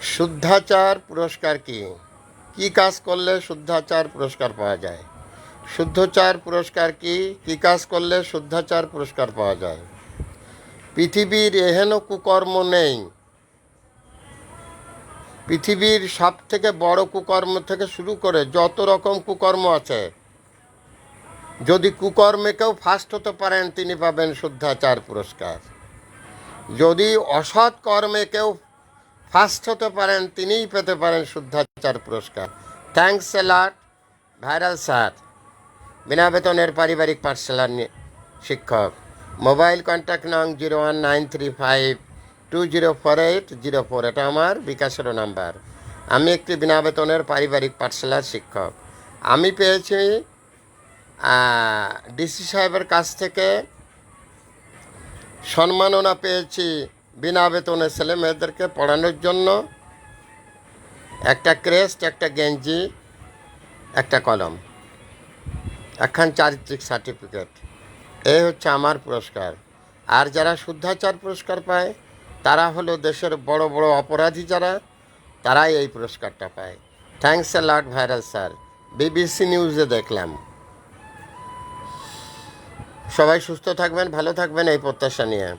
শুদ্ধাচার পুরস্কার কি? কি কাজ করলে শুদ্ধাচার পুরস্কার পাওয়া যায়? শুদ্ধাচার পুরস্কার কি? কি কাজ করলে শুদ্ধাচার পুরস্কার পাওয়া যায়? পৃথিবীর এহেন কুকর্ম নেই। পৃথিবীর সব থেকে বড় কুকর্ম থেকে শুরু করে যত রকম কুকর্ম আছে, যদি কুকর্মে কেউ ফার্স্ট হতে পারেন তিনি পাবেন শুদ্ধাচার পুরস্কার। যদি অসৎ কর্মে কেউ ফার্স্ট হতে পারেন তিনিই পেতে পারেন শুদ্ধাচার পুরস্কার। Thanks a lot viral sir, বিনা বেতনের পারিবারিক পাঠশালার শিক্ষক। মোবাইল কন্ট্যাক্ট নং 019352048004, এটা আমার বিকাশেরও নাম্বার। আমি একটি বিনা বেতনের পারিবারিক পাঠশালার শিক্ষক। আমি পেয়েছি ডিসি সাহেবের কাছ থেকে সম্মাননা পেয়েছি বিনা বেতনে ছেলে মেয়েদেরকে পড়ানোর জন্য। একটা ক্রেস্ট, একটা গেঞ্জি, একটা কলম, একখান চারিত্রিক সার্টিফিকেট, এই হচ্ছে আমার পুরস্কার। আর যারা শুদ্ধাচার পুরস্কার পায় তারা হলো দেশের বড় বড় অপরাধী যারা, তারাই এই পুরস্কারটা পায়। Thanks a lot viral sir, BBC নিউজে দেখলাম। সবাই সুস্থ থাকবেন, ভালো থাকবেন এই প্রত্যাশা নিয়ে।